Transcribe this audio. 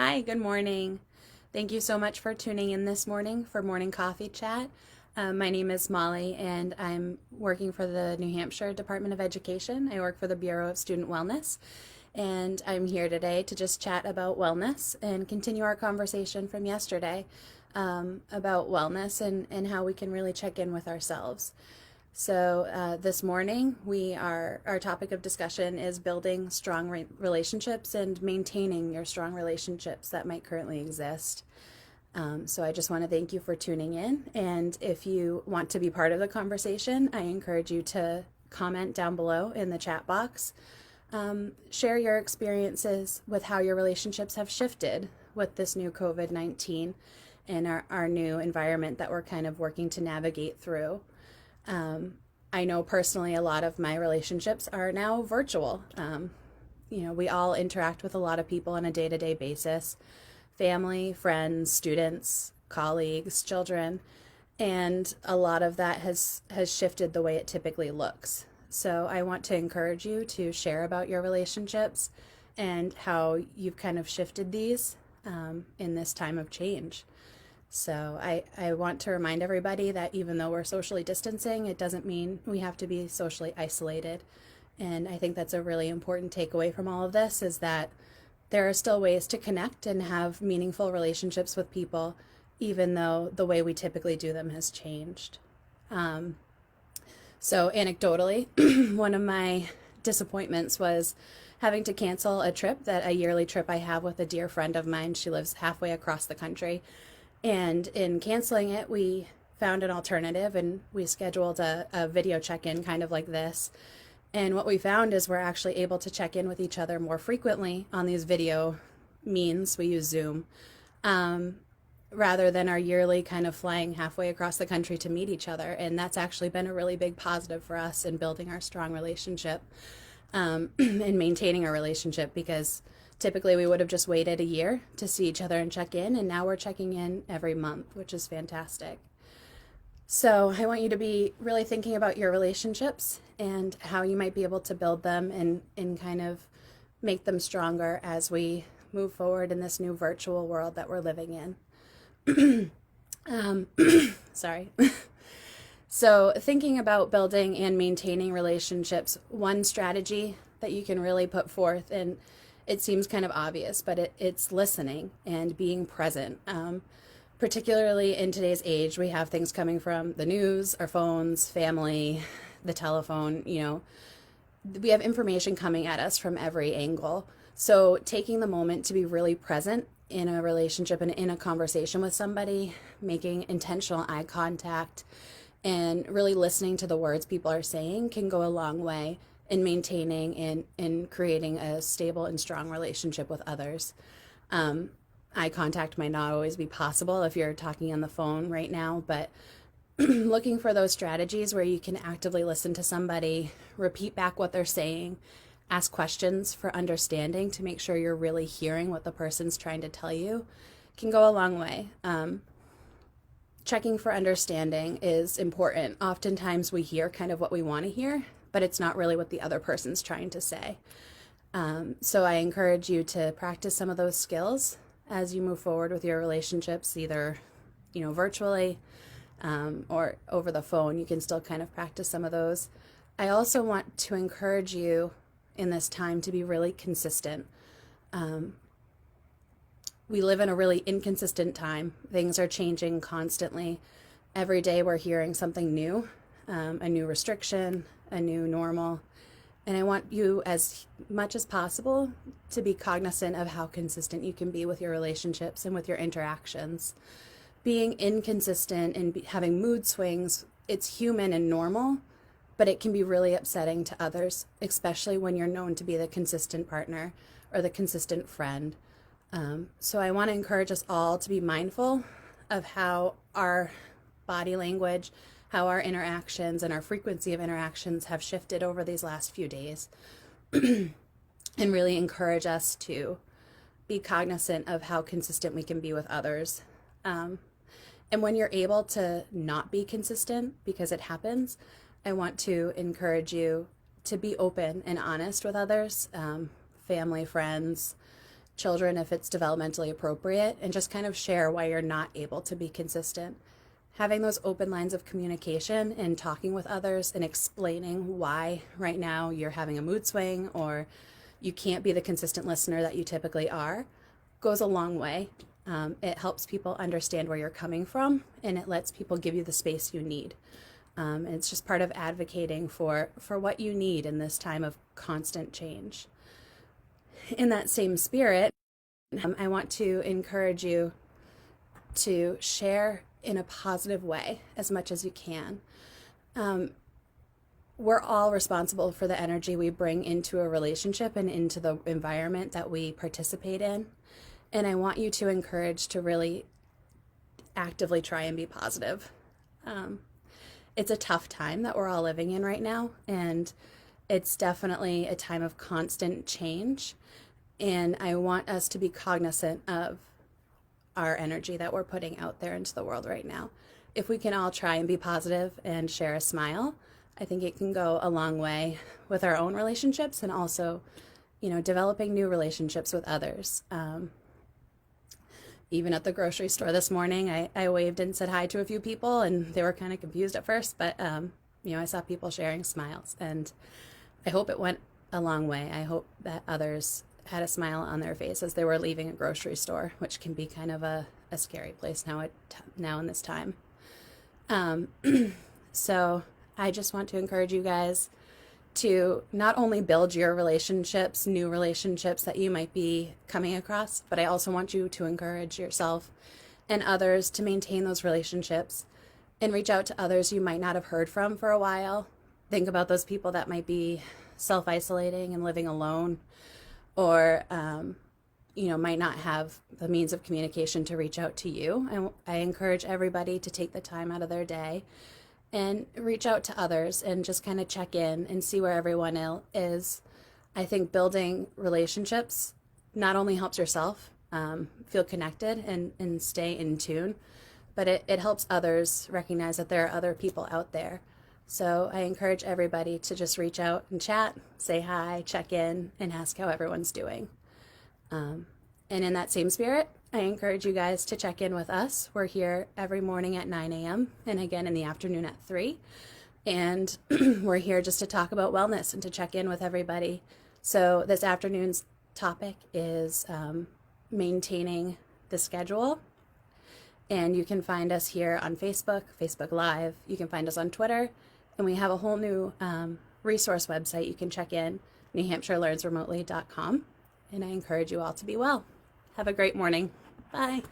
Hi, good morning. Thank you so much for tuning in this morning for Morning Coffee Chat. My name is Molly, and I'm working for the New Hampshire Department of Education. I work for the Bureau of Student Wellness, and I'm here today to just chat about wellness and continue our conversation from yesterday about wellness and how we can really check in with ourselves. So this morning, our topic of discussion is building strong relationships and maintaining your strong relationships that might currently exist. So I just want to thank you for tuning in. And if you want to be part of the conversation, I encourage you to comment down below in the chat box. Share your experiences with how your relationships have shifted with this new COVID-19 and our new environment that we're kind of working to navigate through. I know personally a lot of my relationships are now virtual. We all interact with a lot of people on a day-to-day basis, family, friends, students, colleagues, children, and a lot of that has shifted the way it typically looks. So I want to encourage you to share about your relationships and how you've kind of shifted these in this time of change. So I want to remind everybody that even though we're socially distancing, it doesn't mean we have to be socially isolated. And I think that's a really important takeaway from all of this, is that there are still ways to connect and have meaningful relationships with people, even though the way we typically do them has changed. So anecdotally, one of my disappointments was having to cancel a yearly trip I have with a dear friend of mine. She lives halfway across the country. And in canceling it, we found an alternative and we scheduled a video check-in kind of like this. And what we found is we're actually able to check in with each other more frequently on these video means. We use Zoom, rather than our yearly kind of flying halfway across the country to meet each other. And that's actually been a really big positive for us in building our strong relationship and maintaining our relationship, because typically we would have just waited a year to see each other and check in, and now we're checking in every month, which is fantastic. So I want you to be really thinking about your relationships and how you might be able to build them and kind of make them stronger as we move forward in this new virtual world that we're living in. Sorry. So thinking about building and maintaining relationships, one strategy that you can really put forth, and it seems kind of obvious, but it's listening and being present. Particularly in today's age, we have things coming from the news, our phones, family, the telephone, we have information coming at us from every angle. So taking the moment to be really present in a relationship and in a conversation with somebody, making intentional eye contact, and really listening to the words people are saying can go a long way in maintaining and in creating a stable and strong relationship with others. Eye contact might not always be possible if you're talking on the phone right now, but looking for those strategies where you can actively listen to somebody, repeat back what they're saying, ask questions for understanding to make sure you're really hearing what the person's trying to tell you, can go a long way. Checking for understanding is important. Oftentimes we hear kind of what we want to hear, but it's not really what the other person's trying to say. So I encourage you to practice some of those skills as you move forward with your relationships, either, virtually or over the phone. You can still kind of practice some of those. I also want to encourage you in this time to be really consistent. We live in a really inconsistent time. Things are changing constantly. Every day we're hearing something new, a new restriction, a new normal. And I want you, as much as possible, to be cognizant of how consistent you can be with your relationships and with your interactions. Being inconsistent and having mood swings, it's human and normal, but it can be really upsetting to others, especially when you're known to be the consistent partner or the consistent friend. So I want to encourage us all to be mindful of how our body language, how our interactions and our frequency of interactions have shifted over these last few days, and really encourage us to be cognizant of how consistent we can be with others. And when you're able to not be consistent, because it happens, I want to encourage you to be open and honest with others, family, friends, children if it's developmentally appropriate, and just kind of share why you're not able to be consistent. Having those open lines of communication and talking with others and explaining why right now you're having a mood swing or you can't be the consistent listener that you typically are goes a long way. It helps people understand where you're coming from, and it lets people give you the space you need. And it's just part of advocating for what you need in this time of constant change. In that same spirit, I want to encourage you to share in a positive way as much as you can. We're all responsible for the energy we bring into a relationship and into the environment that we participate in. And I want you to encourage to really actively try and be positive. It's a tough time that we're all living in right now, and it's definitely a time of constant change. And I want us to be cognizant of our energy that we're putting out there into the world right now. If we can all try and be positive and share a smile, I think it can go a long way with our own relationships and also, developing new relationships with others. Even at the grocery store this morning, I waved and said hi to a few people, and they were kind of confused at first, but, I saw people sharing smiles, and I hope it went a long way. I hope that others had a smile on their face as they were leaving a grocery store, which can be kind of a scary place now in this time. So I just want to encourage you guys to not only build your relationships, new relationships that you might be coming across, but I also want you to encourage yourself and others to maintain those relationships and reach out to others you might not have heard from for a while. Think about those people that might be self-isolating and living alone, or might not have the means of communication to reach out to you. And I encourage everybody to take the time out of their day and reach out to others and just kind of check in and see where everyone is. I think building relationships not only helps yourself feel connected and stay in tune, but it helps others recognize that there are other people out there. So I encourage everybody to just reach out and chat, say hi, check in, and ask how everyone's doing. And in that same spirit, I encourage you guys to check in with us. We're here every morning at 9 a.m. and again in the afternoon at 3. And we're here just to talk about wellness and to check in with everybody. So this afternoon's topic is maintaining the schedule. And you can find us here on Facebook Live. You can find us on Twitter. And we have a whole new resource website you can check in, NewHampshireLearnsRemotely.com. And I encourage you all to be well. Have a great morning. Bye.